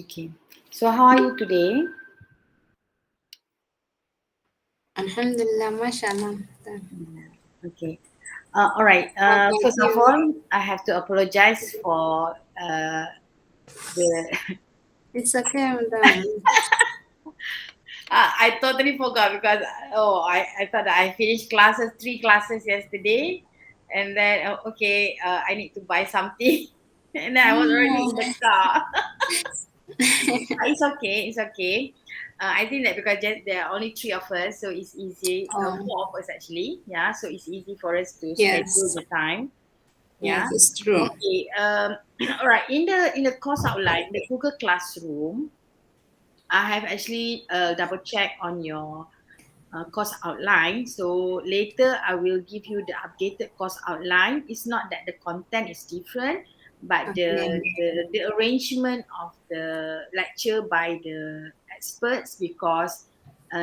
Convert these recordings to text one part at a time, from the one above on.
Okay. So how are you today? Alhamdulillah, mashallah. Okay. All right. How about First of you? all, I have to apologize for the. It's okay, madam. I totally forgot because I thought I finished three classes yesterday, and then okay, I need to buy something, and then I was already in the car. It's okay. It's okay. I think that because there are only three of us, so it's easy. Oh, Four of us actually. Yeah, so it's easy for us to schedule yes. the time. Yeah. Yes, it's true. Okay. All right. In the course outline, the Google Classroom, I have actually double checked on your course outline. So later I will give you the updated course outline. It's not that the content is different, but Okay. the arrangement of the lecture by the experts, because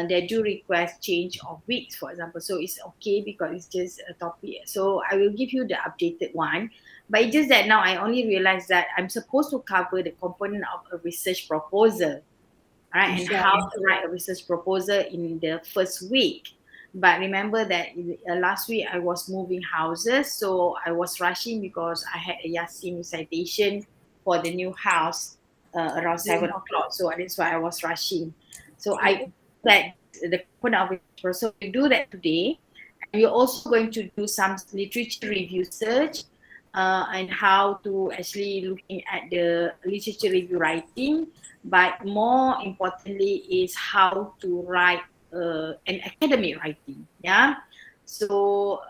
they do request change of weeks, for example. So it's okay because it's just a topic. So I will give you the updated one. But it's just that now I only realized that I'm supposed to cover the component of a research proposal, right, and how Inshallah. to write a research proposal in the first week. But remember that last week I was moving houses, so I was rushing because I had a Yasin recitation for the new house around 7 o'clock. So that's why I was rushing. So I that the component of research proposal, we do that today, and we're also going to do some literature review search, and how to actually looking at the literature review writing, but more importantly is how to write an academic writing. Yeah. So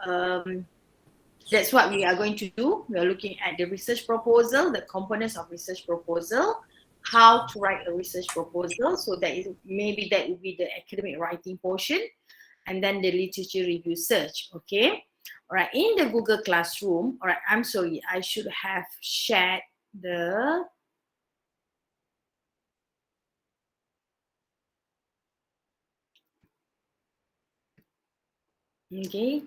that's what we are going to do. We are looking at the research proposal, the components of research proposal, how to write a research proposal. So that is, maybe that will be the academic writing portion, and then the literature review search. Okay. All right. In the Google Classroom, all right, I'm sorry, I should have shared the. Okay.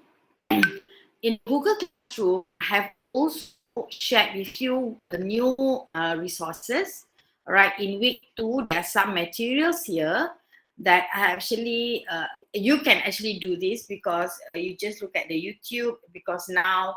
In Google Classroom, I have also shared with you the new resources. All right, in week 2, there are some materials here that I actually, you can actually do this because you just look at the YouTube, because now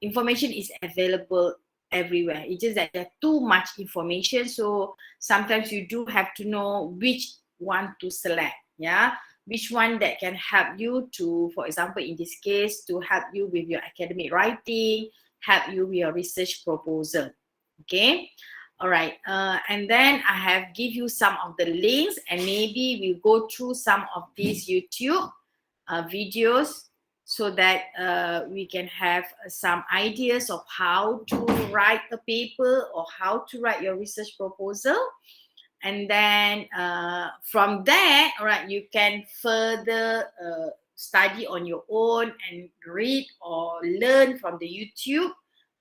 information is available everywhere. It's just that there's too much information. So sometimes you do have to know which one to select. Yeah, which one that can help you to, for example, in this case, to help you with your academic writing, help you with your research proposal. Okay. All right. And then I have give you some of the links, and maybe we'll go through some of these YouTube videos, so that we can have some ideas of how to write a paper or how to write your research proposal. And then from there, all right, you can further study on your own and read or learn from the YouTube.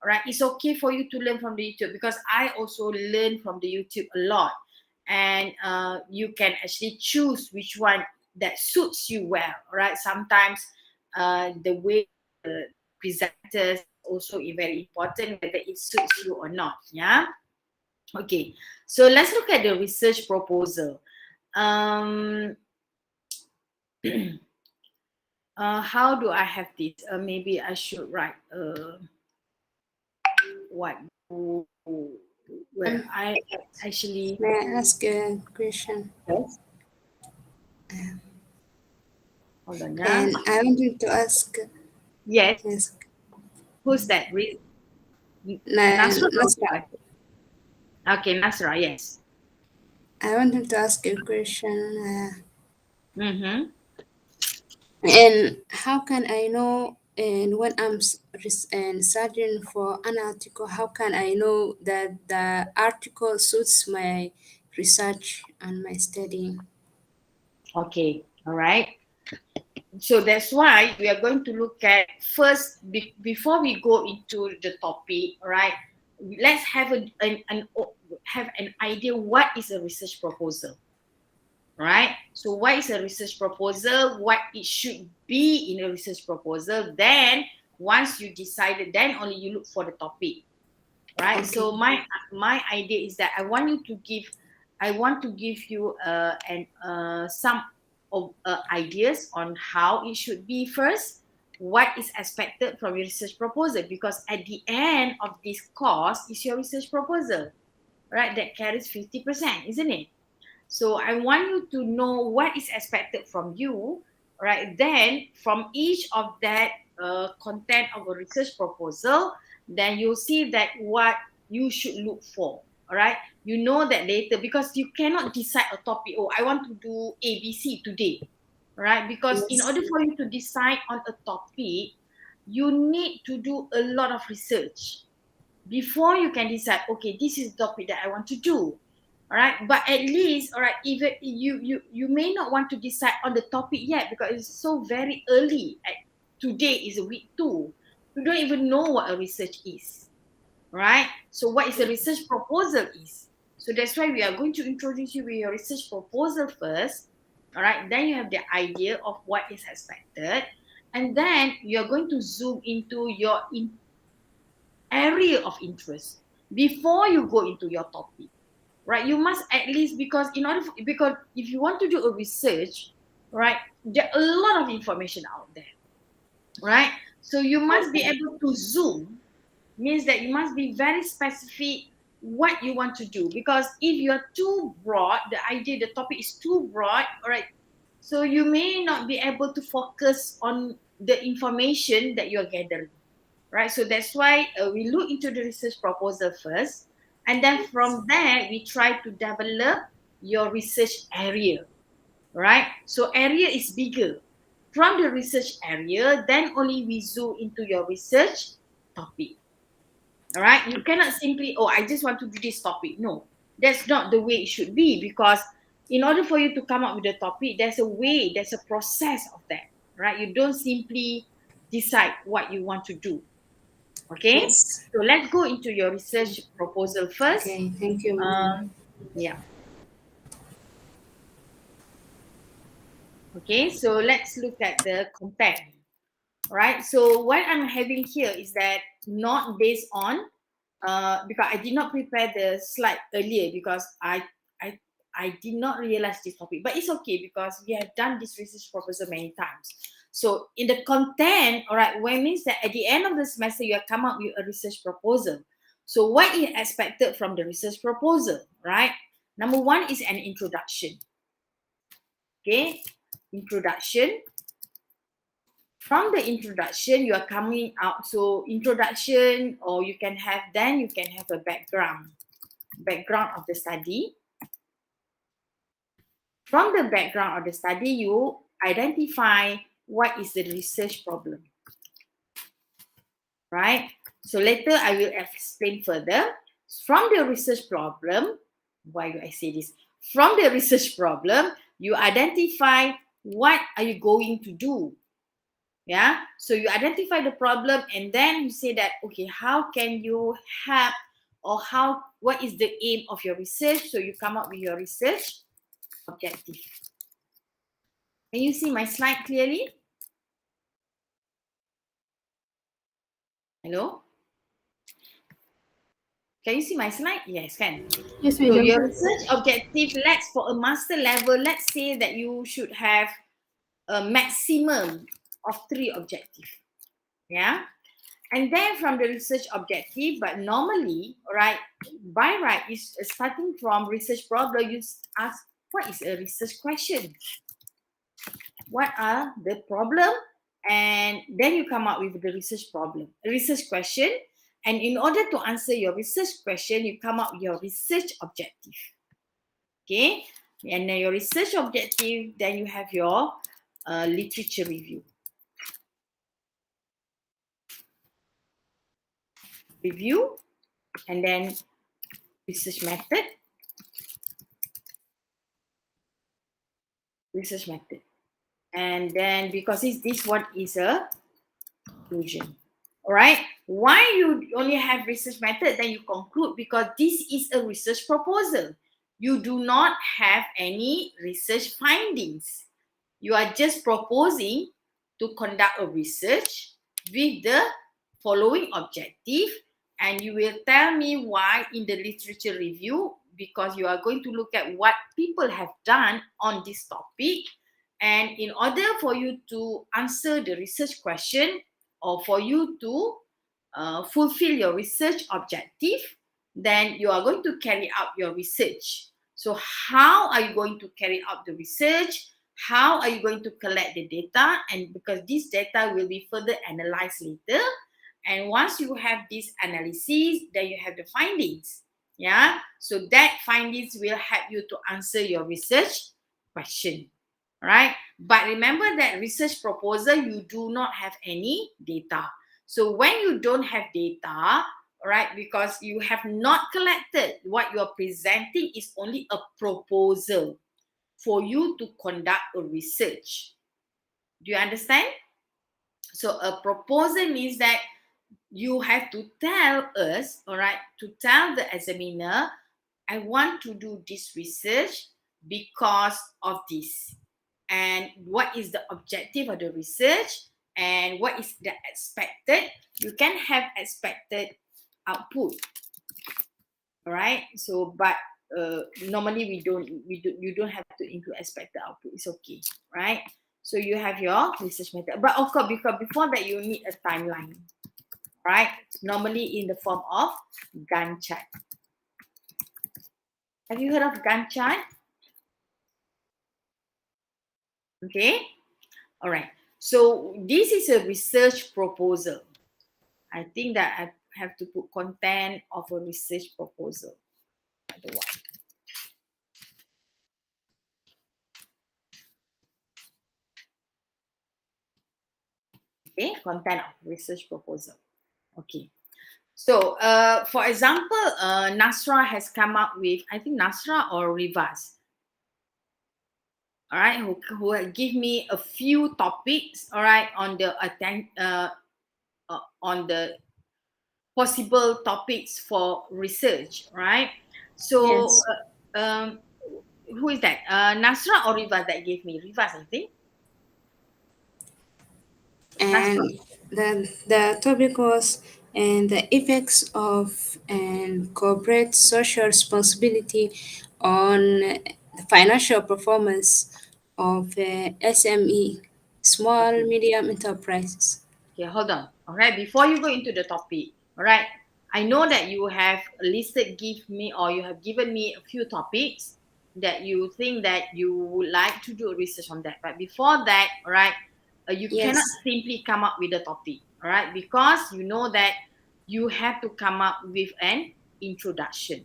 All right, it's okay for you to learn from the YouTube, because I also learn from the YouTube a lot. And you can actually choose which one that suits you well. All right, sometimes the way the presenters also is very important, whether it suits you or not. Yeah. Okay, so let's look at the research proposal. Um, how do I have this? Maybe I should write what where Um, I actually. may I ask a question? Yes. Hold on, yeah. And I wanted to ask, Yes. yes, Who's that? Nasra or Nasra, what? Okay, Nasra. Yes. I wanted to ask a question. Mm-hmm. And how can I know, and when I'm and searching for an article, how can I know that the article suits my research and my studying? Okay. All right. So that's why we are going to look at first, before we go into the topic, right? Let's have have an idea what is a research proposal, right? So what is a research proposal, what it should be in a research proposal. Then once you decided, then only you look for the topic. right? Okay. So my idea is that I want to give you some of ideas on how it should be first, what is expected from your research proposal, because at the end of this course is your research proposal, right? That carries 50%, isn't it? So I want you to know what is expected from you, right? Then from each of that content of a research proposal, then you'll see that what you should look for, all right? You know that later, because you cannot decide a topic, oh, I want to do ABC today, right? Because in Yes. order for you to decide on a topic, you need to do a lot of research before you can decide, okay, this is the topic that I want to do. All right, but at least, all right, even you may not want to decide on the topic yet because it's so very early. Today is week 2. You don't even know what a research is, right? So what is a research proposal is. So that's why we are going to introduce you with your research proposal first. All right, then you have the idea of what is expected, and then you're going to zoom into your area of interest before you go into your topic, right? You must at least, because because if you want to do a research, right, there are a lot of information out there, right? So you must be Okay. able to zoom, means that you must be very specific what you want to do, because if you're too broad, the topic is too broad, all right, so you may not be able to focus on the information that you're gathering, right? So that's why we look into the research proposal first, and then from there we try to develop your research area, right? So area is bigger. From the research area, then only we zoom into your research topic. All right, you cannot simply, oh, I just want to do this topic. No, that's not the way it should be, because in order for you to come up with a topic, there's a way, there's a process of that, right? You don't simply decide what you want to do. Okay, Yes. so let's go into your research proposal first. Okay. Thank you, Madam. Yeah. Okay, so let's look at the content. Right. So what I'm having here is that not based on because I did not prepare the slide earlier, because I did not realize this topic, but it's okay because we have done this research proposal many times. So in the content, all right, when means that at the end of the semester you have come up with a research proposal. So what is expected from the research proposal, right? Number one is an introduction. Okay, introduction. From the introduction, you are coming out. So introduction, or you can have, then you can have a background of the study. From the background of the study, you identify what is the research problem, right? So later I will explain further. From the research problem, why do I say this? From the research problem, you identify what are you going to do. Yeah, so you identify the problem, and then you say that, okay, how can you help, or what is the aim of your research? So you come up with your research objective. Can you see my slide clearly? Hello, can you see my slide? Yes, can. Yes, So Madam. your research objective, let's, for a master level, let's say that you should have a maximum of 3 objectives. Yeah. And then from the research objective, but normally, right, by right, is starting from research problem, you ask, what is a research question? What are the problem? And then you come up with the research problem, research question. And in order to answer your research question, you come up with your research objective. Okay. And then your research objective, then you have your literature review. And then research method. And then because this one is a conclusion. All right, why you only have research method, then you conclude, because this is a research proposal. You do not have any research findings. You are just proposing to conduct a research with the following objective, and you will tell me why in the literature review, because you are going to look at what people have done on this topic. And in order for you to answer the research question, or for you to fulfill your research objective, then you are going to carry out your research. So how are you going to carry out the research? How are you going to collect the data? And because this data will be further analyzed later, and once you have this analysis, then you have the findings. Yeah, so that findings will help you to answer your research question. Right? But remember that research proposal, you do not have any data. So when you don't have data, right, because you have not collected, what you are presenting is only a proposal for you to conduct a research. Do you understand? So a proposal means that you have to tell us, all right, to tell the examiner, I want to do this research because of this. And what is the objective of the research? And what is the expected? You can have expected output. All right. So, but normally you don't have to include expected output. It's okay, right? So you have your research method. But of course, because before that, you need a timeline, right? Normally in the form of Gantt chart. Have you heard of Gantt chart? Okay. All right. So this is a research proposal. I think that I have to put content of a research proposal. Okay, content of research proposal. Okay. So, for example, Nasra has come up with, I think Nasra or Rivas, all right, who give me a few topics, all right, on the possible topics for research, right? So, Yes. who is that? Nasra or Rivas that gave me? Rivas, I think. Nasra. And the topic was and the effects of and corporate social responsibility on the financial performance of SME, small Okay. medium enterprises. Okay, hold on. All right, before you go into the topic, all right, I know that you have listed, give me, or you have given me a few topics that you think that you would like to do research on that. But before that, all right, you cannot Yes, simply come up with a topic, all right, because you know that you have to come up with an introduction,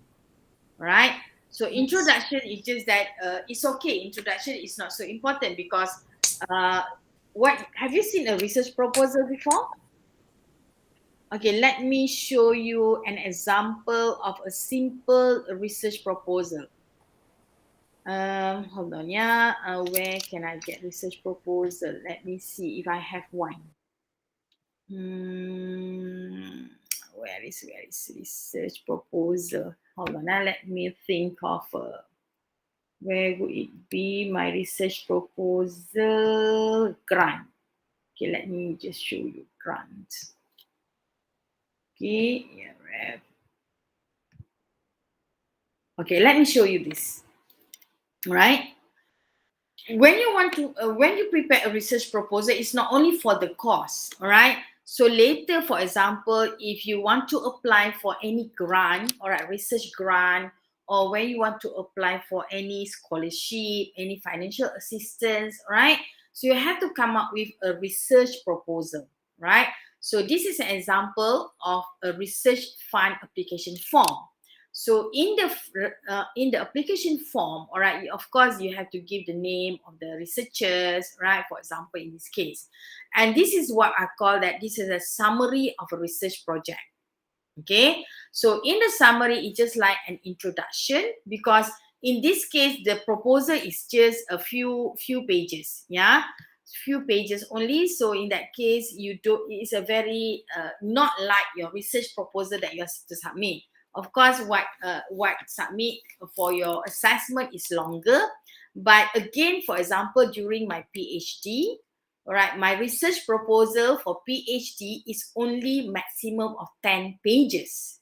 all right? So yes. introduction is just that it's okay. Introduction is not so important because uh, what have you seen a research proposal before? Okay, let me show you an example of a simple research proposal. Hold on, yeah. Where can I get research proposal? Let me see if I have one. Hmm, where is research proposal? Hold on, let me think of where would it be? My research proposal grant. Okay, let me just show you grant. Okay, yeah, right. Okay, let me show you this. Right? When you prepare a research proposal, it's not only for the course, all right? So later, for example, if you want to apply for any grant, all right, research grant, or when you want to apply for any scholarship, any financial assistance, right? So you have to come up with a research proposal, right? So this is an example of a research fund application form. So in the application form, all right, of course you have to give the name of the researchers, right? For example, in this case, and this is what I call that. This is a summary of a research project. Okay, so in the summary, it's just like an introduction because in this case the proposal is just a few pages, yeah, few pages only. So in that case, you do it's a very not like your research proposal that you have to submit. Of course, what submit for your assessment is longer, but again, for example, during my PhD, all right, my research proposal for PhD is only maximum of 10 pages,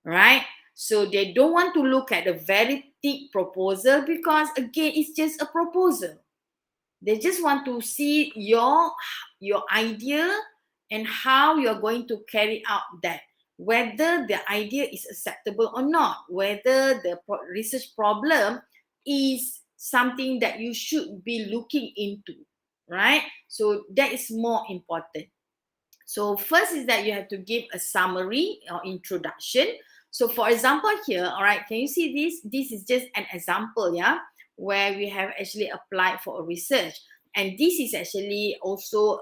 right? So they don't want to look at a very thick proposal because again, it's just a proposal. They just want to see your idea and how you're going to carry out that, whether the idea is acceptable or not, whether the research problem is something that you should be looking into, right? So that is more important. So first is that you have to give a summary or introduction. So for example here, all right, can you see this? This is just an example, yeah, where we have actually applied for a research. And this is actually also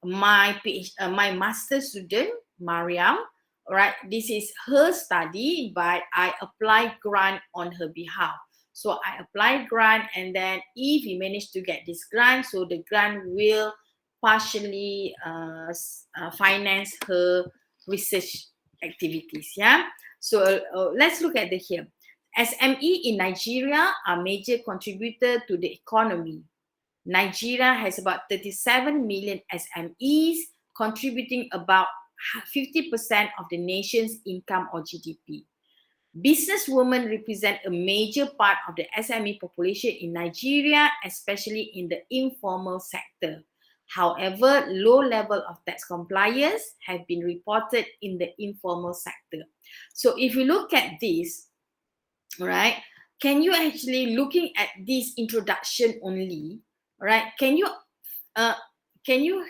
my master student, Mariam. All right, this is her study, but I applied grant on her behalf. So I applied grant, and then if we manage to get this grant, so the grant will partially finance her research activities. Yeah. So let's look at the here. SME in Nigeria are major contributor to the economy. Nigeria has about 37 million SMEs, contributing about 50% of the nation's income or GDP. Businesswomen represent a major part of the SME population in Nigeria, especially in the informal sector. However, low level of tax compliance have been reported in the informal sector. So if you look at this, right, can you actually looking at this introduction only, right, uh, can you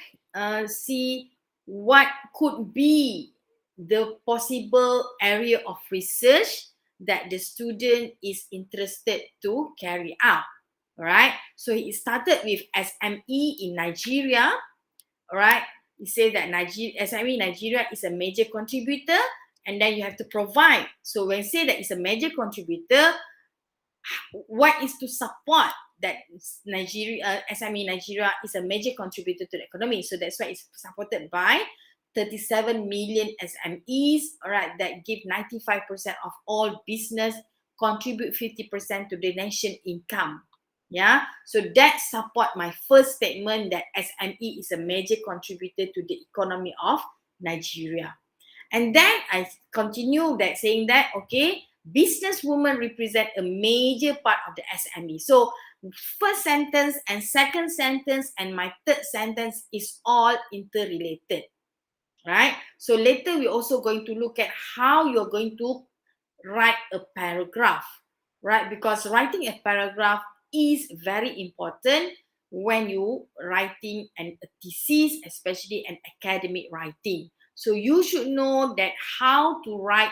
see what could be the possible area of research that the student is interested to carry out, right? So he started with SME in Nigeria, right? He said that SME in Nigeria is a major contributor, and then you have to provide. So when you say that it's a major contributor, what is to support that SME Nigeria is a major contributor to the economy. So that's why it's supported by 37 million SMEs, all right, that give 95% of all business, contribute 50% to the nation income. Yeah, so that support my first statement that SME is a major contributor to the economy of Nigeria. And then I continue that saying that, okay, businesswomen represent a major part of the SME. So first sentence and second sentence and my third sentence is all interrelated, right? So later we're also going to look at how you're going to write a paragraph, right? Because writing a paragraph is very important when you writing a thesis, especially an academic writing. So you should know that how to write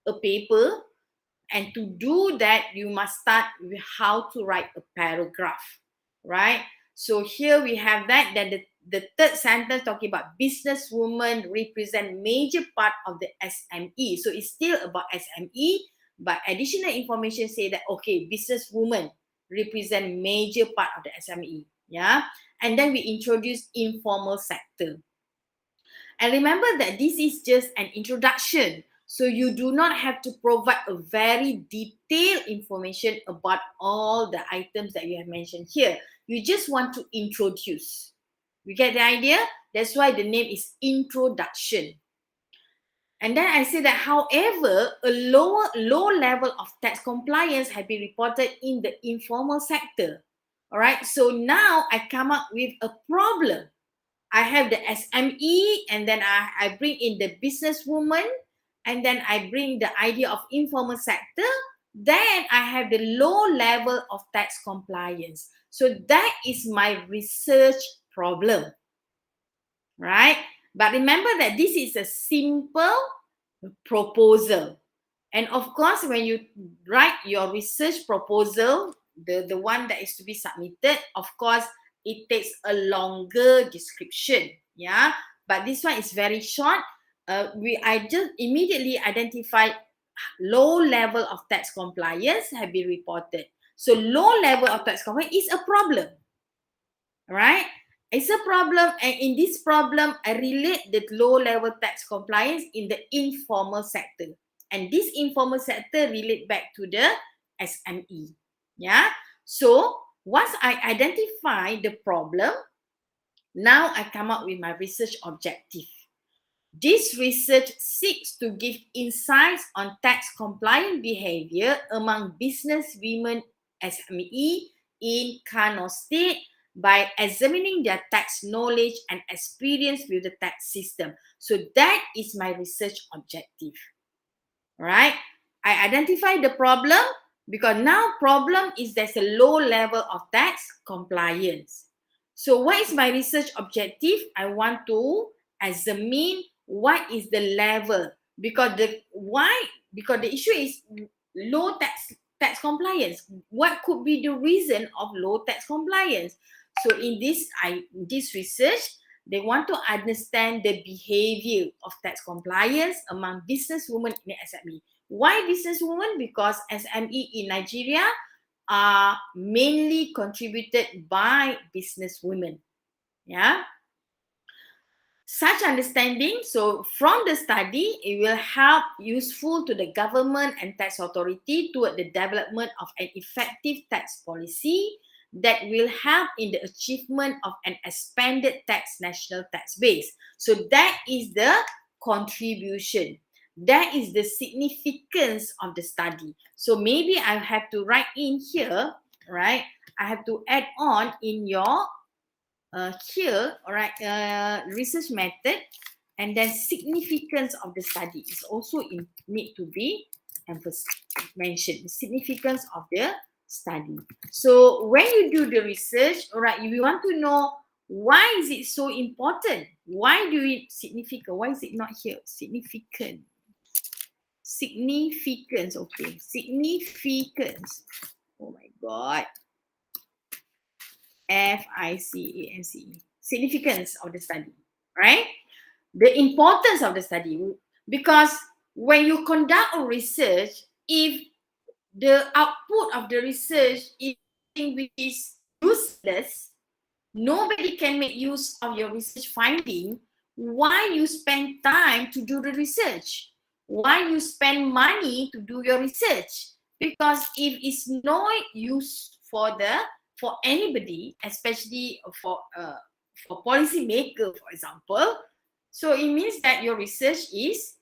a paper, and to do that, you must start with how to write a paragraph, right? So here we have that. Then the third sentence talking about businesswomen represent major part of the SME. So it's still about SME, but additional information say that, okay, businesswomen represent major part of the SME. Yeah. And then we introduce informal sector. And remember that this is just an introduction. So you do not have to provide a very detailed information about all the items that you have mentioned here. You just want to introduce. You get the idea? That's why the name is introduction. And then I say that, however, a low level of tax compliance have been reported in the informal sector. All right. So now I come up with a problem. I have the SME, and then I bring in the businesswoman, and then I bring the idea of informal sector. Then I have the low level of tax compliance. So that is my research problem, right? But remember that this is a simple proposal. And of course, when you write your research proposal, the one that is to be submitted, of course, it takes a longer description. Yeah. But this one is very short. I just immediately identified low level of tax compliance have been reported. So low level of tax compliance is a problem, right? It's a problem, and in this problem, I relate the low level tax compliance in the informal sector. And this informal sector relate back to the SME. Yeah. So once I identify the problem, Now I come up with my research objective. This research seeks to give insights on tax compliant behavior among business women SME in Kano State by examining their tax knowledge and experience with the tax system. So that is my research objective. Right? I identify the problem because now problem is there's a low level of tax compliance. So what is my research objective? I want to examine what is the level, because the issue is low tax compliance. What could be the reason of low tax compliance? So in this research, they want to understand the behavior of tax compliance among businesswomen in SME. Why businesswomen? Because SME in Nigeria are mainly contributed by businesswomen. Yeah. Such understanding, so from the study, it will help useful to the government and tax authority toward the development of an effective tax policy that will help in the achievement of an expanded national tax base. So that is the contribution. That is the significance of the study. So maybe I have to write in here, right? I have to add on in your here, all right, research method, and then significance of the study is also need to be mentioned. Significance of the study. So when you do the research, all right, you want to know why is it so important? Why do it significant? Why is it not here? Significant. Significance. Okay. Significance. Oh my God. FICANCE. Significance of the study, right? The importance of the study, because when you conduct a research, if the output of the research is something which is useless, nobody can make use of your research finding. Why you spend time to do the research? Why you spend money to do your research? Because if it's no use for anybody, especially for policymaker, for example, so it means that your research is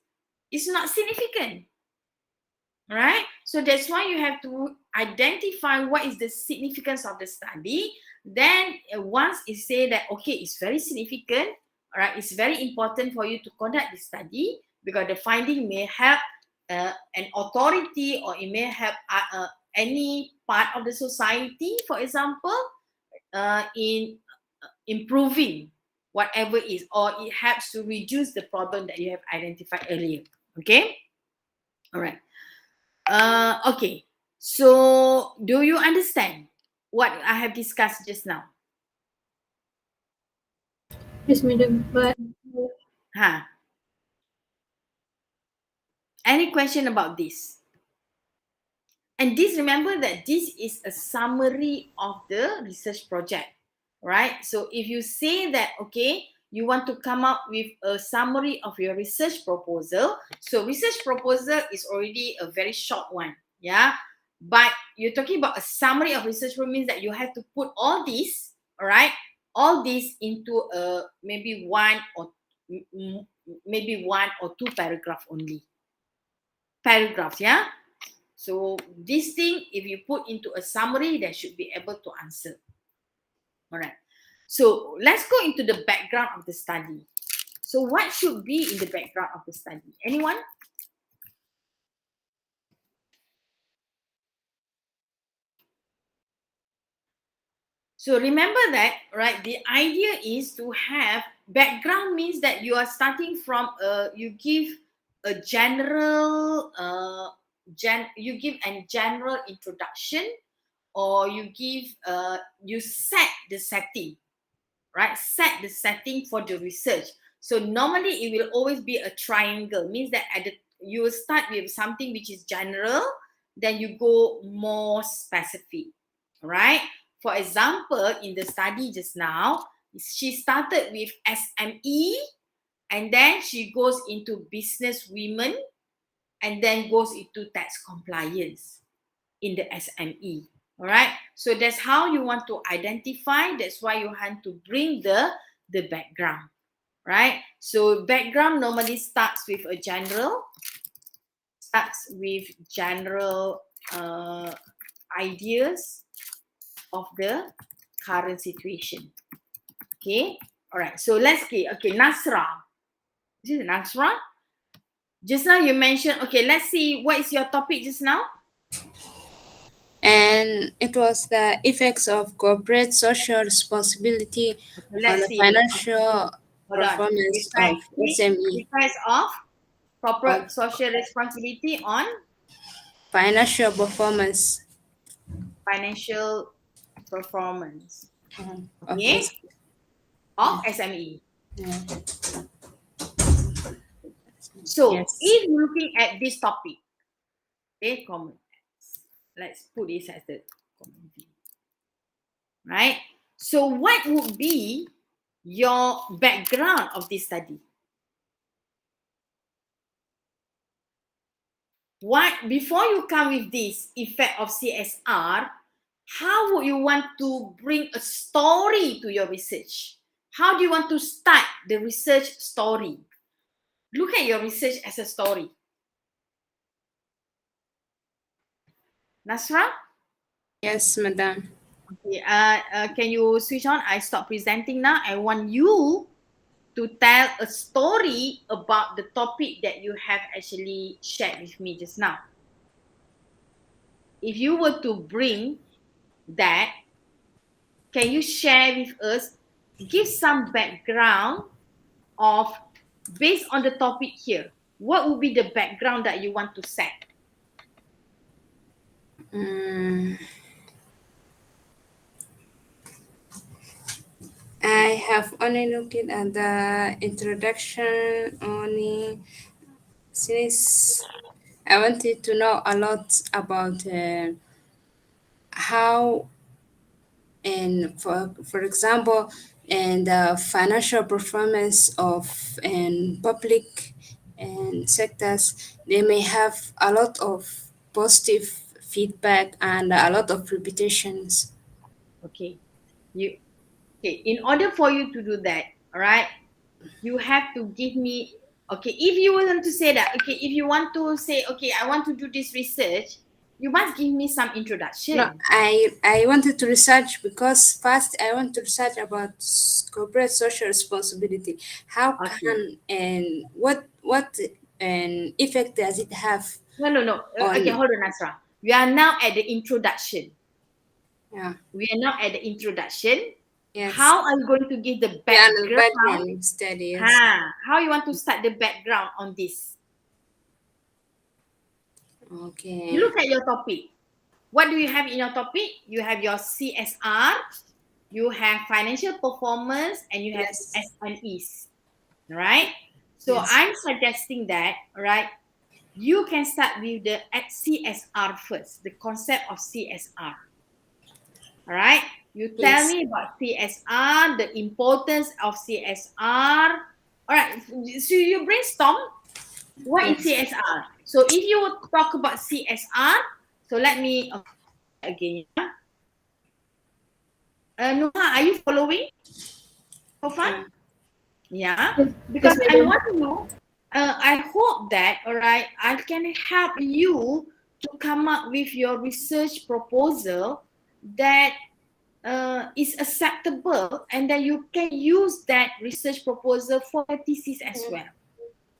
not significant. Right? So that's why you have to identify what is the significance of the study. Then once it say that, okay, it's very significant, all right, it's very important for you to conduct the study because the finding may help an authority, or it may help any part of the society, for example, in improving whatever is, or it helps to reduce the problem that you have identified earlier. Okay? All right. Okay, so do you understand what I have discussed just now? Yes, madam. But Huh? Any question about this? And this, remember that this is a summary of the research project, right? So if you say that, okay, you want to come up with a summary of your research proposal, so research proposal is already a very short one, yeah? But you're talking about a summary of research proposal means that you have to put all this, all right, all this into maybe one or two paragraph only. Paragraphs, yeah? So this thing, if you put into a summary, they should be able to answer. All right. So let's go into the background of the study. So what should be in the background of the study? Anyone? So remember that, right? The idea is to have background means that you are starting from you give a general you give a general introduction, or you give you set the setting, right? Set the setting for the research. So normally it will always be a triangle, means that you will start with something which is general, then you go more specific, right? For example, in the study just now, she started with SME, and then she goes into business women, and then goes into tax compliance in the SME. All right. So that's how you want to identify. That's why you want to bring the the background, right? So background normally starts with a general, ideas of the current situation. Okay, all right. So let's see. Okay, Nasra. This is Nasra. Just now you mentioned. Okay, let's see. What is your topic just now? And it was the effects of corporate social responsibility Okay, on let's the see. financial Hold on. performance of SME. Effects of Of corporate social responsibility on financial performance financial performance. of Okay, of yeah, SME. yeah, So yes. if looking at this topic, okay, common. Let's put this as the common view, right? So what would be your background of this study? What, before you come with this effect of CSR, how would you want to bring a story to your research? How do you want to start the research story? Look at your research as a story. Nasra? Yes, madam. Okay, can you switch on? I stop presenting now. I want you to tell a story about the topic that you have actually shared with me just now. If you were to bring that, can you share with us, give some background of, based on the topic here, what would be the background that you want to set? Mm, I have only looked at the introduction only since I wanted to know a lot about how and for example and the financial performance of and public and sectors, they may have a lot of positive feedback and a lot of reputations. Okay, you okay. In order for you to do that, all right, you have to give me, okay, if you want to say that, okay, if you want to say, okay, I want to do this research, you must give me some No, introduction. I wanted to research because first I want to research about corporate social responsibility. How Okay, can and what and effect does it have no. Okay, on hold on, Nasra. We are now at the introduction. yeah, We are now at the introduction. yes, How are you going to give the yeah, the background? background study, yes. How you want to start the background on this? You Okay. look at your topic. What do you have in your topic? You have your CSR, you have financial performance, and you have Yes. SMEs, right? So Yes. I'm suggesting that, right, you can start with the CSR first, the concept of CSR. All right, you tell Yes. me about CSR, the importance of CSR. All right, so you brainstorm what is Yes. CSR. So if you would talk about CSR, so let me again. Noha, are you following so far? Yeah. Yeah, Yes, because yes, I madam. want to know. I hope that, all right, I can help you to come up with your research proposal that is acceptable, and then you can use that research proposal for a thesis as well,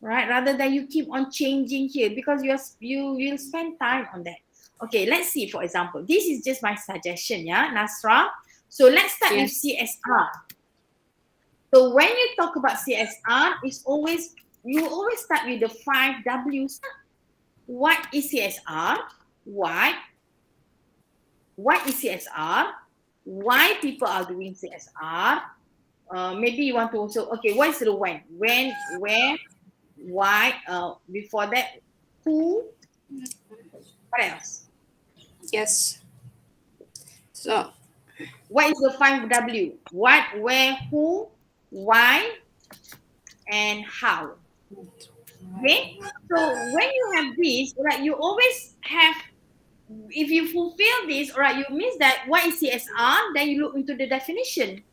right? Rather than you keep on changing here, because you will spend time on that. Okay, let's see. For example, this is just my suggestion, yeah, Nasra. So let's start with Yes. CSR. So when you talk about CSR, you always start with the 5 Ws. What is CSR? Why? What is CSR? Why people are doing CSR? Maybe you want to also, okay, what is the when, where, why, before that, who, what else? Yes. So What is the 5 W? What, where, who, why, and how? Okay, so when you have this, right, you always have, if you fulfill this, all right, you means that what is CSR, then you look into the definition.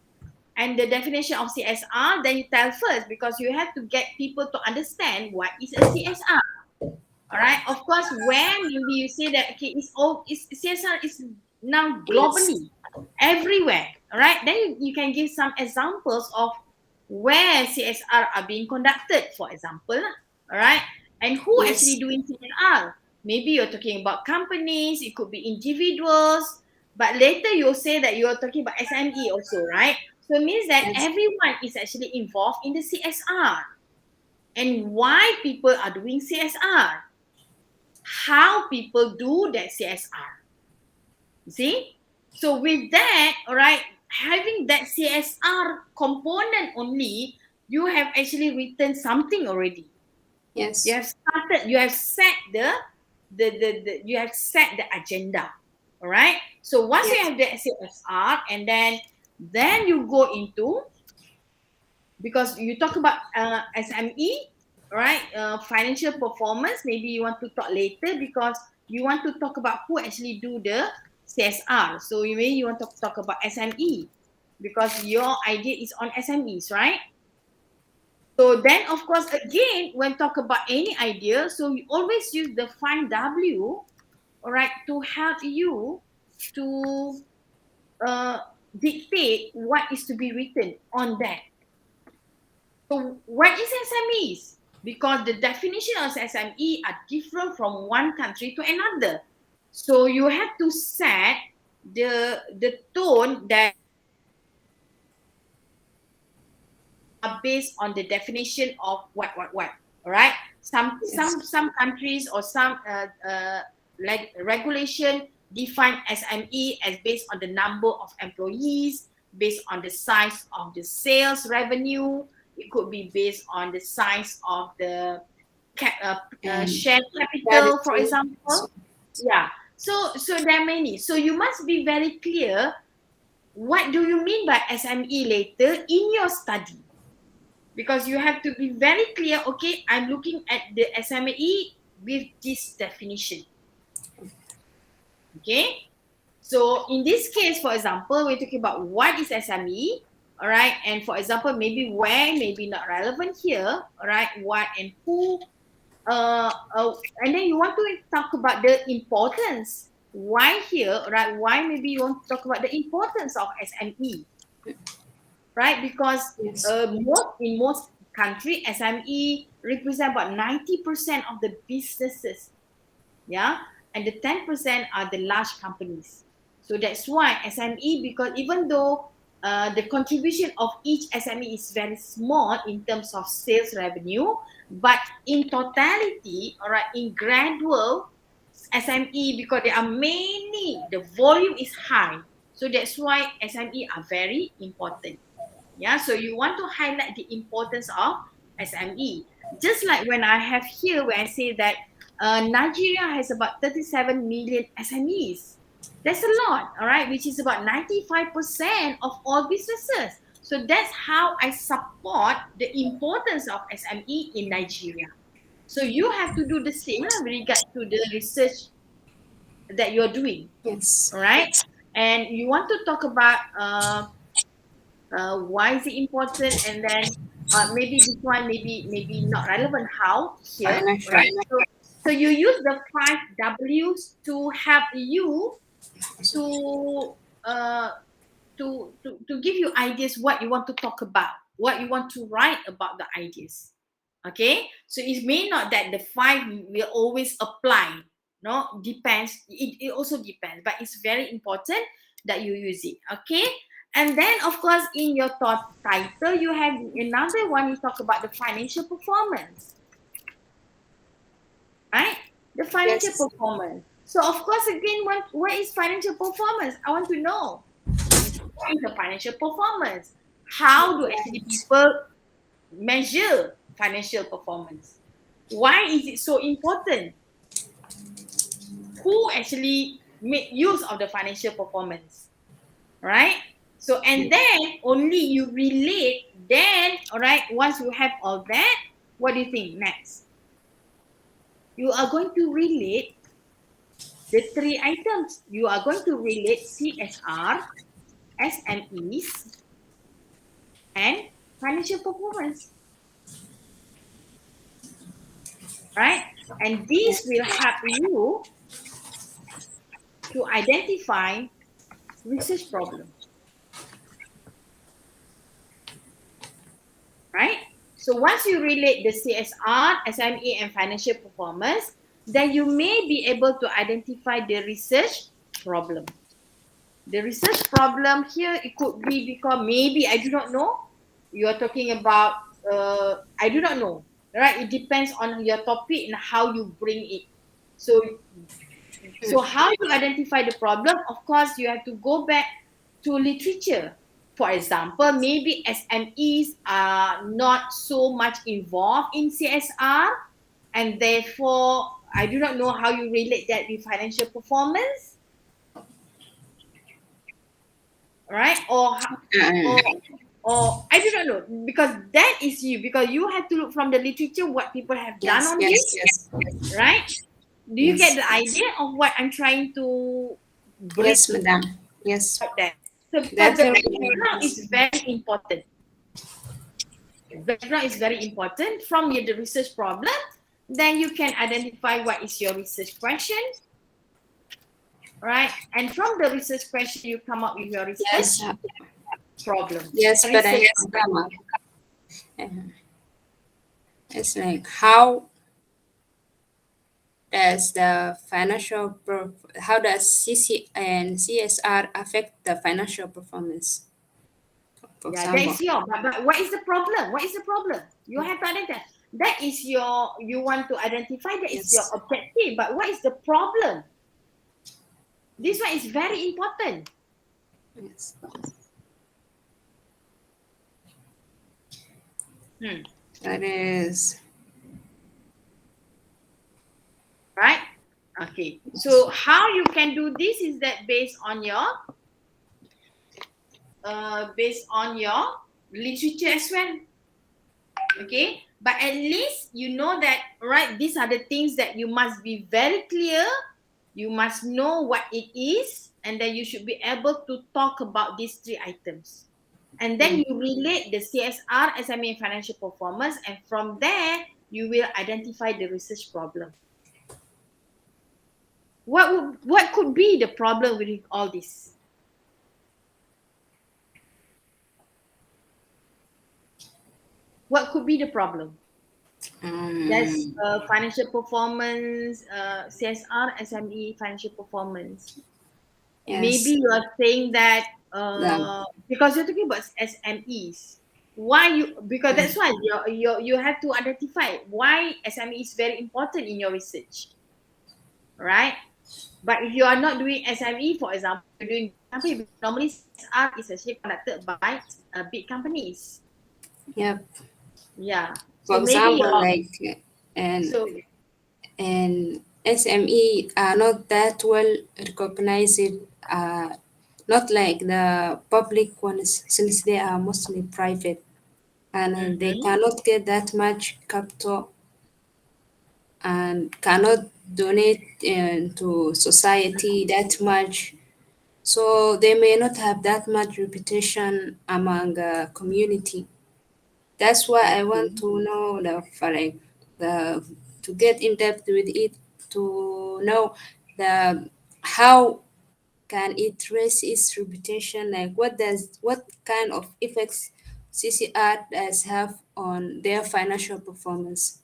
and the definition of CSR, then you tell first, because you have to get people to understand what is a CSR. All right. Of course, when maybe you say that okay, CSR is now globally everywhere. All right. Then you can give some examples of where CSR are being conducted, for example. All right. And who Yes. actually doing CSR? Maybe you're talking about companies. It could be individuals. But later you'll say that you're talking about SME also, right? So it means that Yes. everyone is actually involved in the CSR. And why people are doing CSR? How people do that CSR. See? So with that, all right, having that CSR component only, you have actually written something already. You Yes. have started, you have set you have set the agenda. All right. So once you Yes. have the CSR, and then you go into, because you talk about SME, right? Financial performance. Maybe you want to talk later because you want to talk about who actually do the CSR. So maybe you want to talk about SME because your idea is on SMEs, right? So then, of course, again, when talk about any idea, so we always use the find W, all right, to help you to dictate what is to be written on that. So what is SMEs? Because the definition of SME are different from one country to another. So you have to set the tone that are based on the definition of what. All right. Yes. Some countries or some like regulation define SME as based on the number of employees, based on the size of the sales revenue. It could be based on the size of the And share capital, for charity. So, example. Yeah. So there are many. So you must be very clear. What do you mean by SME later in your study? Because you have to be very clear. Okay, I'm looking at the SME with this definition. Okay. So in this case, for example, we're talking about what is SME, all right? And for example, maybe where, maybe not relevant here, all right? What and who, and then you want to talk about the importance. Why here, right? Why maybe you want to talk about the importance of SME, right? Because yes. in most country, SME represent about 90% of the businesses, yeah, and the 10% are the large companies. So that's why SME, because even though the contribution of each SME is very small in terms of sales revenue, but in totality, all right, in gradual SME, because there are many, the volume is high. So that's why SME are very important. Yeah, so you want to highlight the importance of SME. Just like when I have here, where I say that Nigeria has about 37 million SMEs. That's a lot, all right, which is about 95% of all businesses. So that's how I support the importance of SME in Nigeria. So you have to do the same with regard to the research that you're doing, Yes. all right? And you want to talk about why is it important, and then maybe this one maybe not relevant how here, Financial. right? So you use the 5 W's to help you to uh to give you ideas what you want to talk about, what you want to write about the ideas. Okay, so it may not that the 5 will always apply. No, depends. It also depends, but it's very important that you use it. Okay, and then of course in your thought title you have another one. You talk about the financial performance, right? The financial Yes. performance. So of course again, what is financial performance? I want to know what is the financial performance. How do actually Right. people measure financial performance? Why is it so important? Who actually make use of the financial performance, right? So and then only you relate. Then, all right, once you have all that, what do you think next? You are going to relate the 3 items. You are going to relate CSR, SMEs, and financial performance, right? And this will help you to identify research problem, right? So once you relate the CSR, SME, and financial performance, then you may be able to identify the research problem. The research problem here, it could be because maybe I do not know. You are talking about, I do not know, right? It depends on your topic and how you bring it. So how you identify the problem? Of course, you have to go back to literature. For example, maybe SMEs are not so much involved in CSR, and therefore, I do not know how you relate that with financial performance, right? Or or I do not know, because that is you, because you have to look from the literature what people have done Yes, on yes, this, yes, right? Do you get yes, the idea of what I'm trying to bring yes, madam. Yes, out there? So because that the will background is very important. Background is very important. From the research problem, then you can identify what is your research question, right? And from the research question, you come up with your yes, research problem. yes, but I Research have it's like how does the how does CC and CSR affect the financial performance? For Yeah, that example, is your. But what is the problem? What is the problem? You have to identify. That is your. You want to identify. That is your yes, objective. But what is the problem? This one is very important. yes, Hmm. that is Right? Okay. So how you can do this is that based on your literature as well. Okay, but at least you know that, right? These are the things that you must be very clear. You must know what it is, and then you should be able to talk about these three items. And then you relate the CSR, SME, and financial performance, and from there you will identify the research problem. What could be the problem with all this? What could be the problem? That's um, financial performance, CSR, SME, financial performance. Maybe yes, you are saying that the, because you're talking about SMEs. Why you? Because that's why you have to identify why SME is very important in your research, right? But if you are not doing SME, for example, you're doing company, normally CSR is actually conducted by big companies. yep. Yeah. For So maybe example, your like and so and SME are not that well recognized, uh, not like the public ones, since they are mostly private and they mhm. cannot get that much capital and cannot donate to society that much. So they may not have that much reputation among community. That's why I Okay. want to know the to get in depth with it to know the how can it raise its reputation, like what kind of effects CCR does have on their financial performance.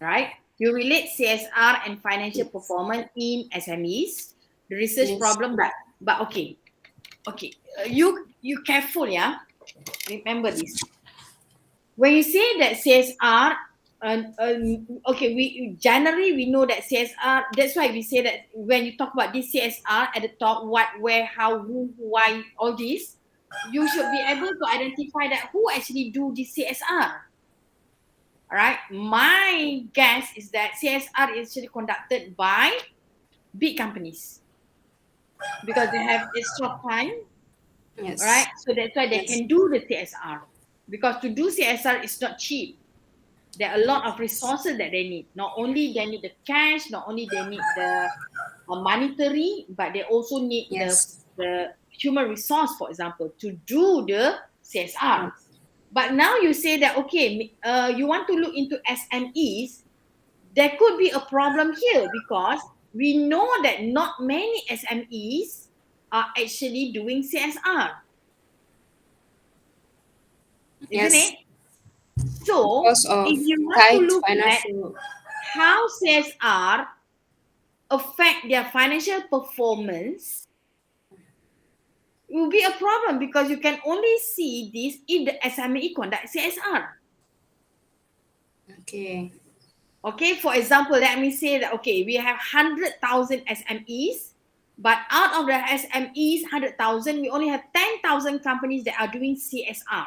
Right? You relate CSR and financial Yes. performance in SMEs, the research Yes. problem, but okay, you careful, yeah. Remember this. When you say that CSR, okay, we generally we know that CSR. That's why we say that when you talk about this CSR at the top, what, where, how, who, why, all this, you should be able to identify that who actually do this CSR. All right. My guess is that CSR is actually conducted by big companies because they have extra fund, right? Yes. So that's why they Yes. can do the CSR, because to do CSR is not cheap. There are a lot of resources that they need. Not only they need the cash, not only they need the monetary, but they also need Yes. the human resource, for example, to do the CSR. Yes. But now you say that, okay, you want to look into SMEs, there could be a problem here because we know that not many SMEs are actually doing CSR, isn't Yes. it? So Because of if you want to tight look at financial. how CSR affect their financial performance, it will be a problem because you can only see this if the SME conduct CSR. Okay. Okay, for example, let me say that, okay, we have 100,000 SMEs, but out of the SMEs, 100,000, we only have 10,000 companies that are doing CSR.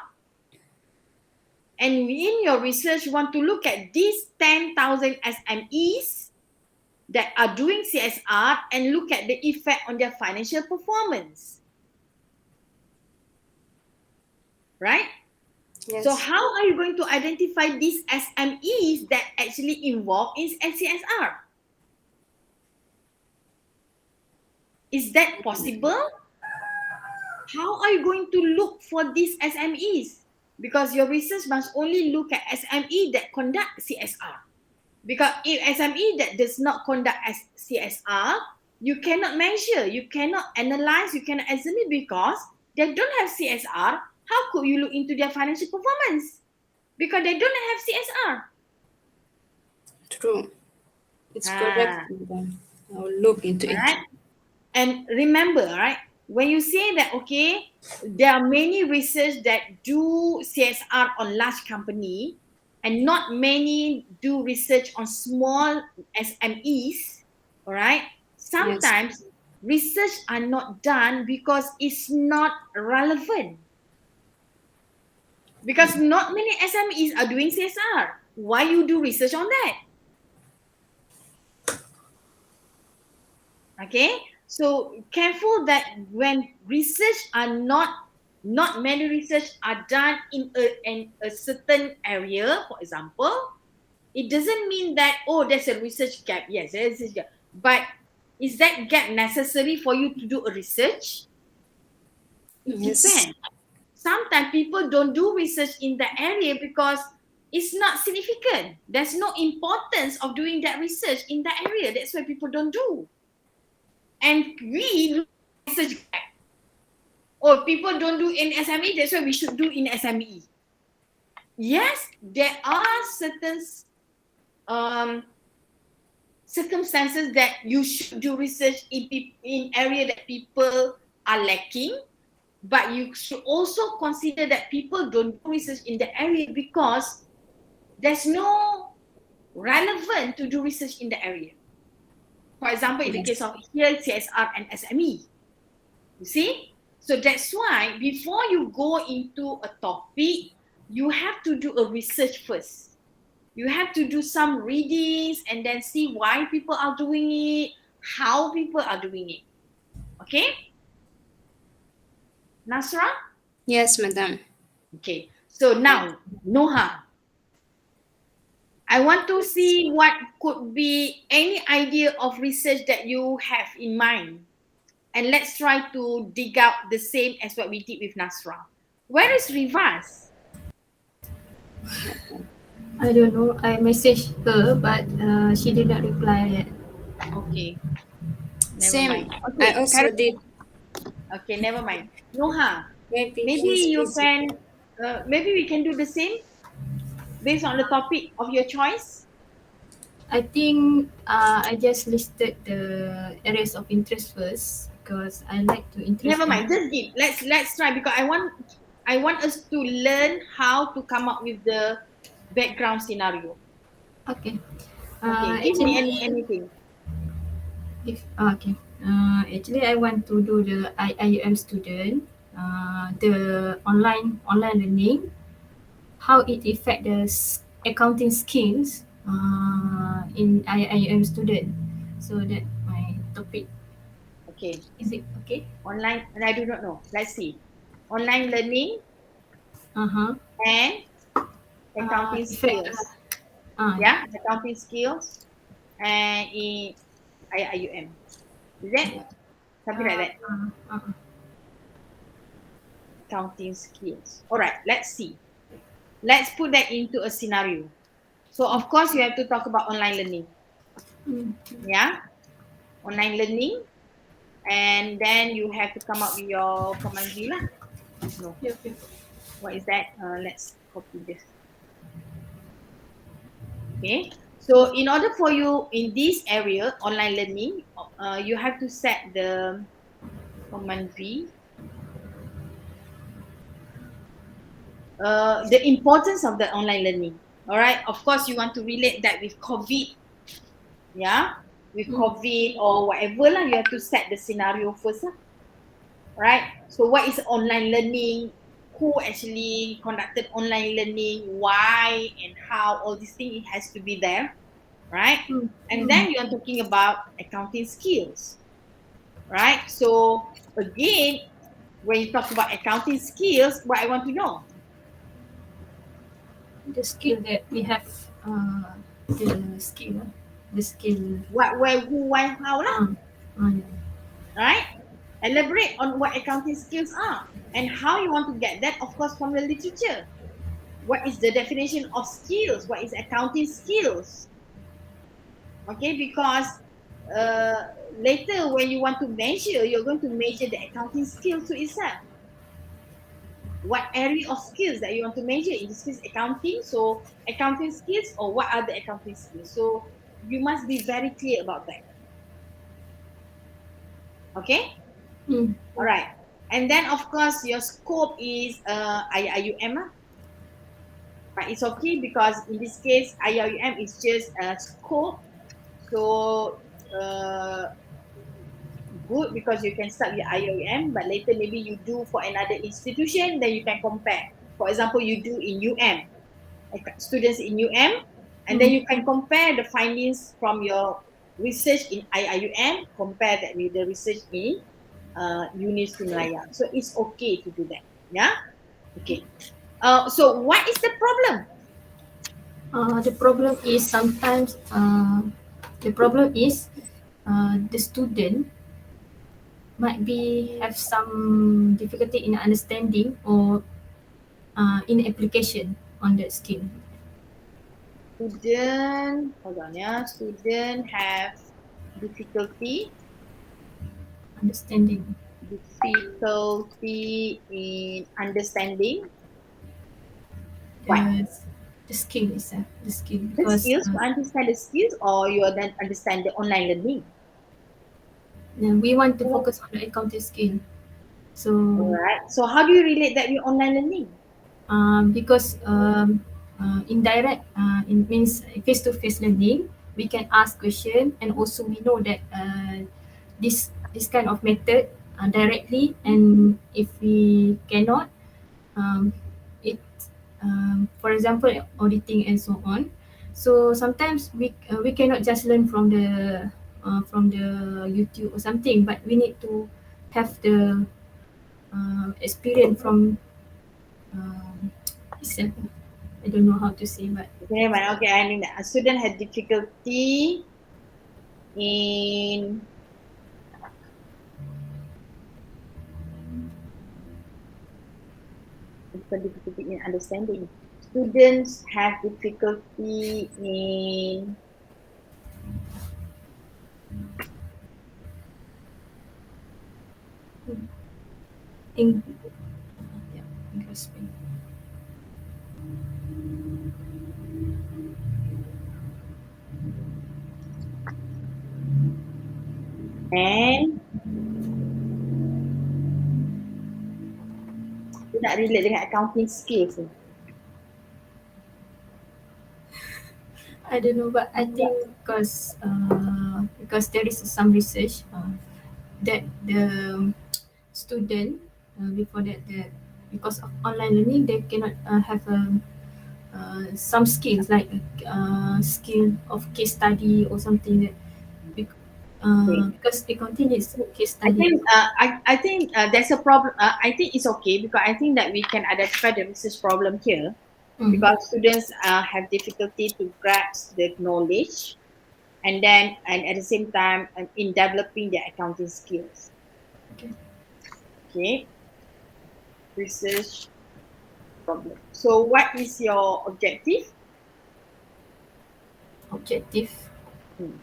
And in your research, you want to look at these 10,000 SMEs that are doing CSR and look at the effect on their financial performance. Right? So Yes. how are you going to identify these SMEs that actually involve in CSR? Is that possible? How are you going to look for these SMEs? Because your research must only look at SME that conduct CSR. Because if SME that does not conduct CSR, you cannot measure, you cannot analyze, you cannot examine because they don't have CSR. How could you look into their financial performance? Because they don't have CSR. True. It's correct, Ah, madam. I will look into all it. right. And remember, right, when you say that, okay, there are many research that do CSR on large company and not many do research on small SMEs, all right, Yes. sometimes research are not done because it's not relevant, because not many SMEs are doing CSR. Why you do research on that? Okay, so careful that when research are not many research are done in a certain area, for example, it doesn't mean that, oh, there's a research gap. Yes, there's a gap, but is that gap necessary for you to do a research? It Yes. depends. Sometimes people don't do research in that area because it's not significant. There's no importance of doing that research in that area. That's why people don't do. And we look at research gap. Oh, people don't do in SME, that's why we should do in SME. Yes, there are certain um, circumstances that you should do research in area that people are lacking, but you should also consider that people don't do research in the area because there's no relevant to do research in the area. For example, in the case Yes. of here, CSR and SME. You see? So that's why before you go into a topic, you have to do a research first. You have to do some readings and then see why people are doing it, how people are doing it. Okay? Nasra? Yes, madam. Okay. So now, Noha, I want to see what could be any idea of research that you have in mind. And let's try to dig out the same as what we did with Nasra. Where is Rivas? I don't know. I messaged her, but she did not reply yet. Okay, never Same. mind. I Okay, also did. okay, never mind. Noha, Maybe maybe he's you busy. can, maybe we can do the same based on the topic of your choice. I think I just listed the areas of interest first because I like to interest Never in. mind. Just give. Let's try because I want us to learn how to come up with the background scenario. Okay. Okay, give me Actually, anything. if okay. Actually, I want to do the IUM student. The online learning, how it affect the accounting skills in IUM student. So that my topic. Okay, Is it okay? online, and I do not know. Let's see. Online learning Uh huh. and accounting Effect skills. Yeah, accounting skills and in IUM. Is it yeah. something like that? Accounting skills. All right, let's see. Let's put that into a scenario. So of course you have to talk about online learning. Mm. Yeah, online learning, and then you have to come up with your command V lah. No, Yep, yep. what is that? Let's copy this. Okay. So in order for you in this area, online learning, you have to set the command V. The importance of the online learning. All right. Of course, you want to relate that with COVID. Yeah, with Mm. COVID or whatever lah. You have to set the scenario first lah. Right. So what is online learning? Who actually conducted online learning? Why and how? All these things it has to be there, right? Mm. And Mm. then you are talking about accounting skills, right? So again, when you talk about accounting skills, what I want to know, The skill that we have, the skill, the skill. what, where, who, why, how lah, Yeah. right? Elaborate on what accounting skills are and how you want to get that, of course, from the literature. What is the definition of skills? What is accounting skills? Okay, because uh, later when you want to measure, you're going to measure the accounting skills to itself. What area of skills that you want to measure? In this case, accounting. So accounting skills, or what are the accounting skills? So you must be very clear about that. Okay. Mm. All right. And then of course your scope is IUM, but it's okay because in this case IUM is just a scope. So good because you can start with IOM, but later maybe you do for another institution, then you can compare. For example, you do in UM, students in UM, and then Mm. you can compare the findings from your research in IIUM, compare that with the research in University Malaya. So it's okay to do that. Yeah. Okay. So what is the problem? The problem is sometimes the student might be have some difficulty in understanding or in application on that skill. Student, hold on, yeah. Student have difficulty Understanding difficulty in understanding what the the skill itself, the skill the because skills, to understand the skills, or you then understand the online learning. we want to focus on the accounting skill. So All right. So how do you relate that with online learning? because indirect it means face-to-face learning, we can ask question and also we know that this kind of method directly, and if we cannot it for example auditing and so on. So sometimes we cannot just learn from the YouTube or something, but we need to have the experience from um, itself. I don't know how to say, but Okay, but okay, I mean that a student had difficulty in difficulty in understanding. Students have difficulty in in yeah, grasping. and tidak relate dengan accounting skills ni. I don't know, but I think because there is some research that the student before that because of online learning they cannot have some skills like skill of case study or something that bec- Okay. because accounting is case I study. think I think there's a problem. I think it's okay because I think that we can identify the research problem here. because students have difficulty to grasp the knowledge, and at the same time in developing their accounting skills. Okay. Okay, research problem. So what is your objective? Objective. Hmm.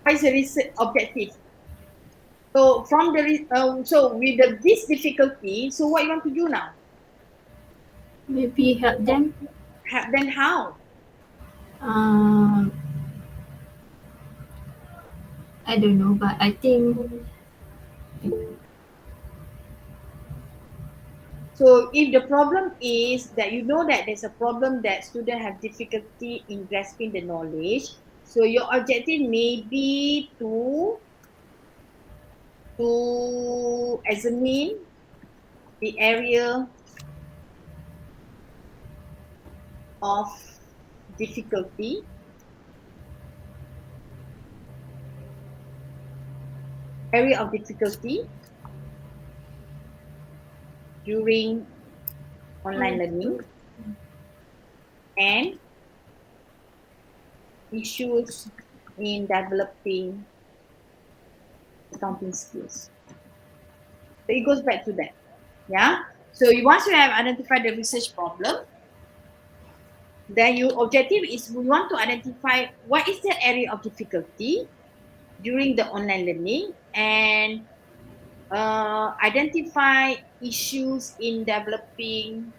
What is the research objective? So from so with this difficulty, so what you want to do now? Maybe help them. Then how? Uh, I don't know, but I think So if the problem is that you know that there's a problem that students have difficulty in grasping the knowledge, so your objective may be to examine the of difficulty area of difficulty during online learning and issues in developing accounting skills. So it goes back to that. Yeah. So once you have identified the research problem, then your objective is we want to identify what is the area of difficulty during the online learning and identify issues in developing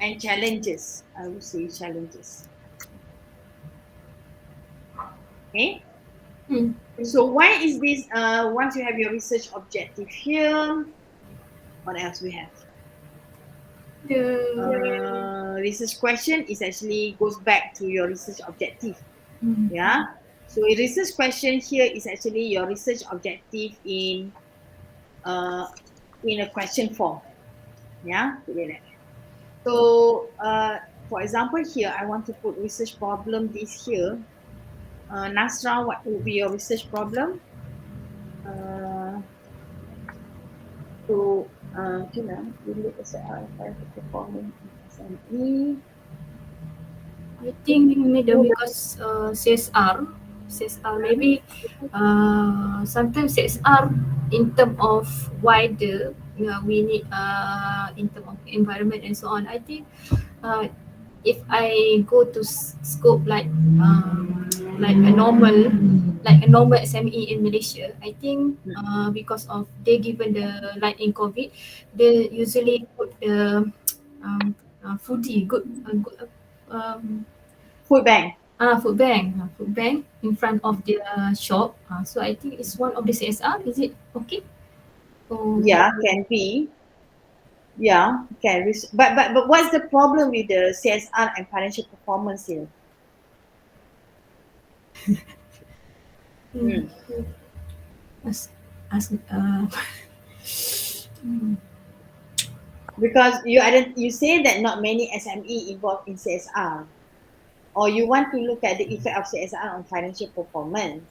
and challenges. I would say challenges. Okay. mm, So why is this? Once you have your research objective here, what else we have? the Research question is actually goes back to your research objective. mm, Yeah. So a research question here is actually your research objective uh, in a question form. Yeah. So for example here, I want to put research problem this here. Nasra, what will be your research problem? So okay lah, relate SIR performance SME. I think middle because CSR maybe sometimes CSR in term of wider we need in term of environment and so on. I think uh, if I go to scope like a normal SME in Malaysia, I think because of they given the like in COVID, they usually put the foodie good Food bank. food bank in front of their shop. So I think it's one of the CSR. Is it okay? Oh, Yeah, can be. Yeah, can. But what's the problem with the CSR and financial performance here? mm, Hmm. as as mm, Because you say that not many SME involved in CSR, or you want to look at the effect of CSR on financial performance.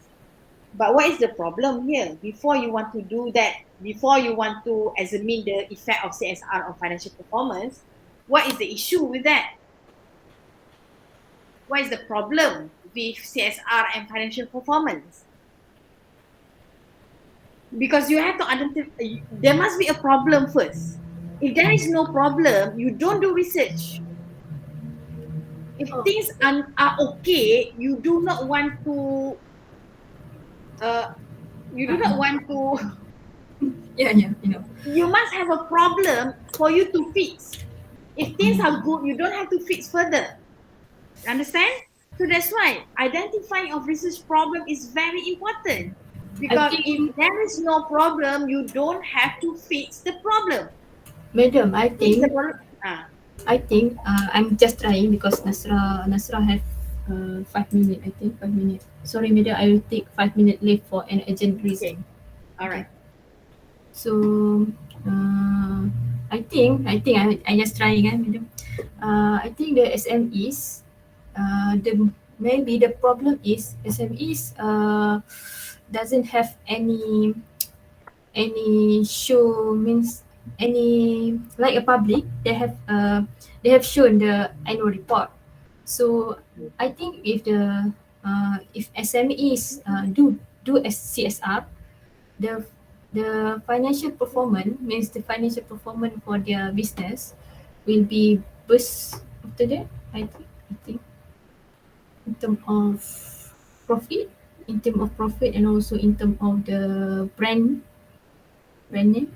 But what is the problem here? Before you want to do that, before you want to examine the effect of CSR on financial performance, what is the issue with that? What is the problem with CSR and financial performance? Because you have to identify, there must be a problem first. If there is no problem, you don't do research. If oh, things are okay, uh, you do not want to, yeah, you know. you must have a problem for you to fix. If things are good, you don't have to fix further. Understand? So that's why identifying of research problem is very important. I Because if think, there is no problem, you don't have to fix the problem. madam, Fix the problem. Ah, I'm just trying because Nasra have 5 minutes. I think 5 minutes. Sorry, madam, I will take 5 minutes leave for an urgent okay. reason. All Okay. right. So I just trying madam. I think the SMEs the maybe the problem is SMEs doesn't have any show means any like a public, they have shown the annual report. So I think if SMEs do as CSR, the financial performance means the financial performance for their business will be boost after that. I think in term of profit, and also in term of the brand name.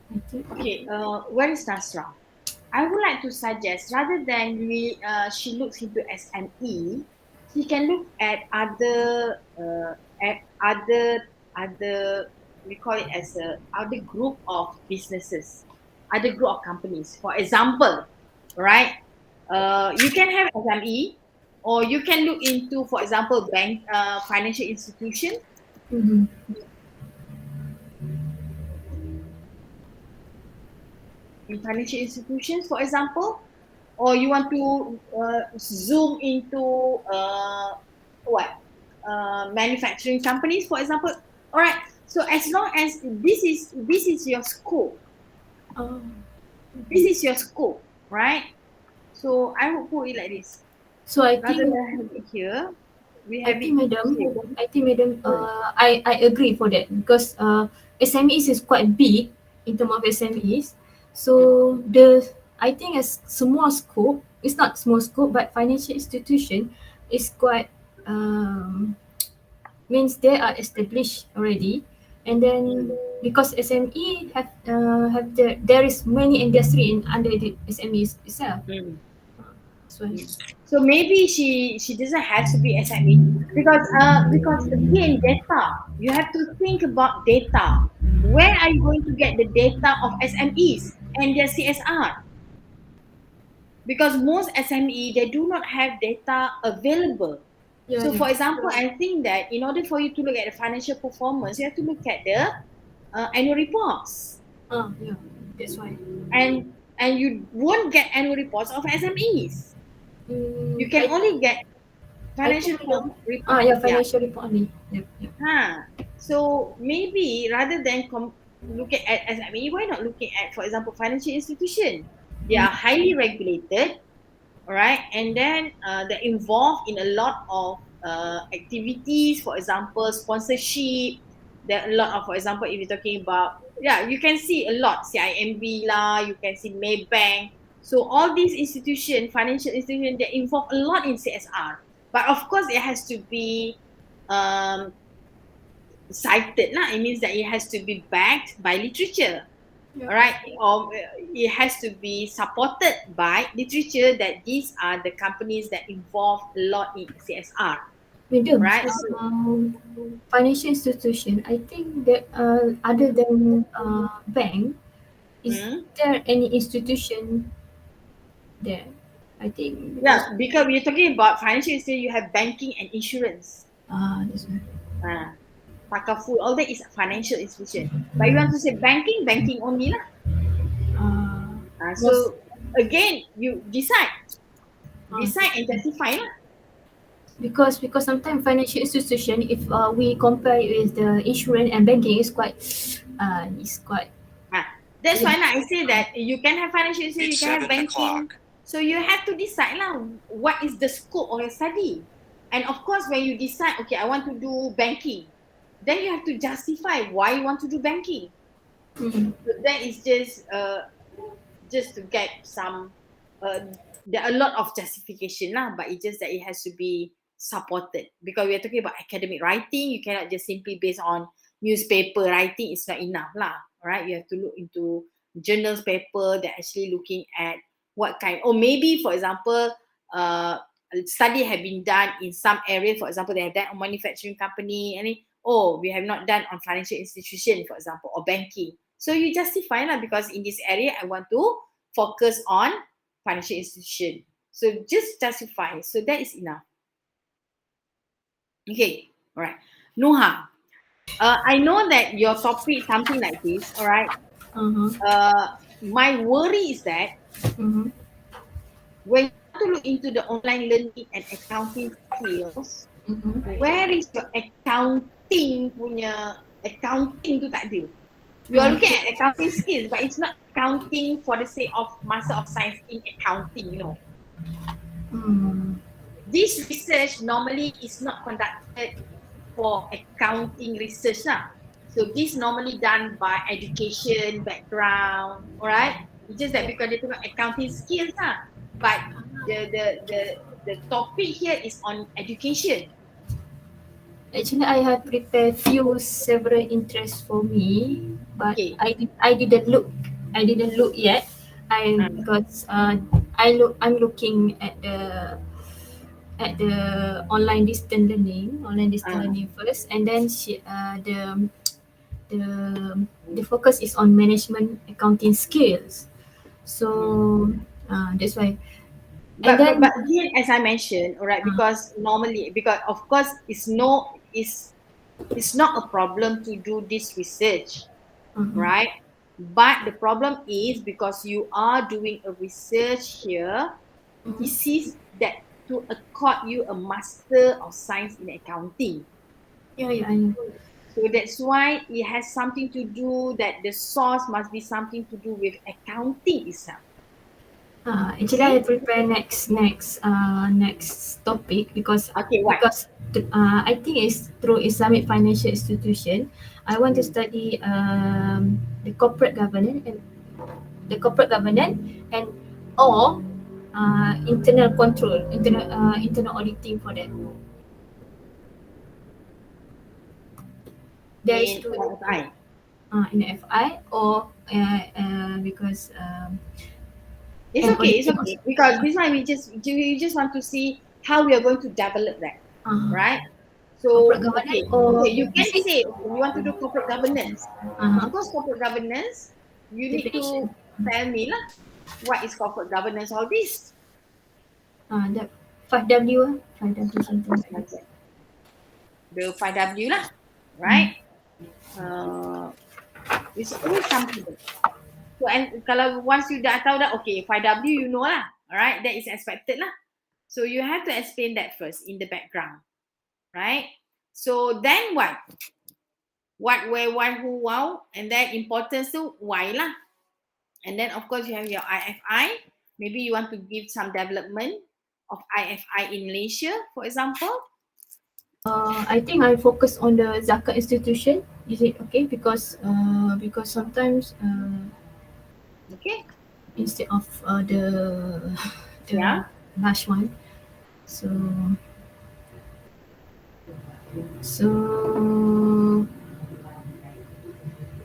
I think. Okay, where is Nasra? I would like to suggest rather than she looks into SME, she can look at other we call it as a other group of businesses, other group of companies. For example, right? You can have SME, or you can look into, for example, bank, financial institution. Mm-hmm. In financial institutions, for example, or you want to zoom into what manufacturing companies, for example. All right. So as long as this is your scope, Oh, this is your scope, right? So I would put it like this. so Rather than have it here, we I have think it madam, here. I agree for that because SMEs is quite big in terms of SMEs. So I think as small scope, it's not small scope, but financial institution is quite means they are established already, and then because SME have there is many industry in under the SMEs itself. Mm. That's why. So maybe she doesn't have to be SME, because again, data, you have to think about data. Where are you going to get the data of SMEs and their CSR? Because most SME, they do not have data available. Yeah, So yeah. for example, I think that in order for you to look at the financial performance, you have to look at the annual reports, Yeah. That's why. and you won't get annual reports of SMEs. You can I only get I think financial madam. report. Yeah, Yeah. financial report only. Yep, yep. So maybe rather than looking at SME, why not looking at, for example, financial institution? They are highly regulated, all right, and then they're involved in a lot of activities. For example, sponsorship. There are a lot of, for example, if you're talking about, yeah, you can see a lot. CIMB lah, you can see Maybank. So all these institutions, financial institutions, they're involved a lot in CSR. But of course, it has to be um, cited lah. It means that it has to be backed by literature, Yep. all right, or it has to be supported by literature that these are the companies that involve a lot in CSR, Madam, right? for So financial institution, I think that other than bank, is hmm, there any institution there? I think because yeah, because we're talking about financial institution, you have banking and insurance, that's why. Takaful, all that is a financial institution. But you want to say banking only lah. Uh, most So again, you decide, uh, and justify lah. because sometimes financial institution, if we compare it with the insurance and banking, is quite Ah, that's yeah. why now I say that you can have financial institution, you can have banking. So you have to decide lah, what is the scope of your study. And of course, when you decide, okay, I want to do banking, then you have to justify why you want to do banking. Mm-hmm. So that is just to get some. There are a lot of justification lah, but it's just that it has to be supported, because we are talking about academic writing. You cannot just simply based on newspaper writing. It's not enough lah, right? You have to look into journals paper that actually looking at what kind, or maybe for example, study have been done in some area. For example, they have done on manufacturing company, and we have not done on financial institution, for example, or banking. So you justify lah, because in this area I want to focus on financial institution. So just justify. So that is enough. Okay, all right. Noha, I know that your topic is something like this, all right. Uh-huh. My worry is that Mm-hmm. when you want to look into the online learning and accounting skills, Mm-hmm. where is your accounting punya accounting tu tak ada. We are looking at accounting skills, but it's not accounting for the sake of Master of Science in accounting, you know. This research normally is not conducted for accounting research lah. So this normally done by education background, alright? It's just that because they tengok accounting skills lah. But the topic here is on education. Actually, I have prepared several interests for me, but Okay. I didn't look yet. Because I'm looking at the online distance learning first, and then the focus is on management accounting skills. So that's why. But, And then but again, as I mentioned, alright, because of course it's not a problem to do this research, right? But the problem is because you are doing a research here, he sees that to accord you a Master of Science in Accounting. Yeah, I know. So that's why it has something to do that the source must be something to do with accounting itself. Actually, I prepare next topic because I think it's through Islamic financial institution. I want to study the corporate governance and or internal control, internal auditing for that. There is two FI. in FI or because It's okay because this one we just want to see how we are going to develop that, right? So you can say you want to do corporate governance. Of course, corporate governance, you need to tell me lah, what is corporate governance, all this. That 5W something like that. The 5W lah, right? It's always something. So and kalau once you dah tahu dah, okay, 5W you know lah, alright, that is expected lah. So you have to explain that first in the background, right? So then what? What, where, why, who, wow, and then importance to why lah. And then of course you have your IFI. Maybe you want to give some development of IFI in Malaysia, for example. I think I focus on the zakat institution. Is it okay? Because sometimes okay, instead of the last one, so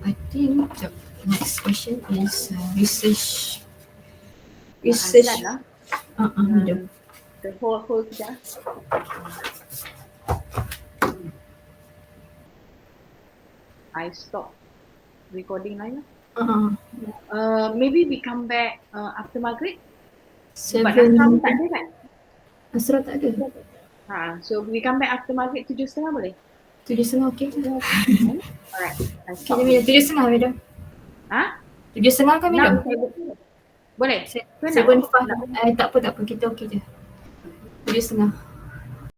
I think the next question is research. The whole kita. I stop recording now. Maybe we come back after maghrib. But Asram tak ada kan? Asram tak ada. So we come back after maghrib 7:30 boleh? 7:30 okay. Alright. Okay, 7:30 Madam. 7:30 kan Madam? Boleh? 7:05. Tak apa kita okay je. 7:30.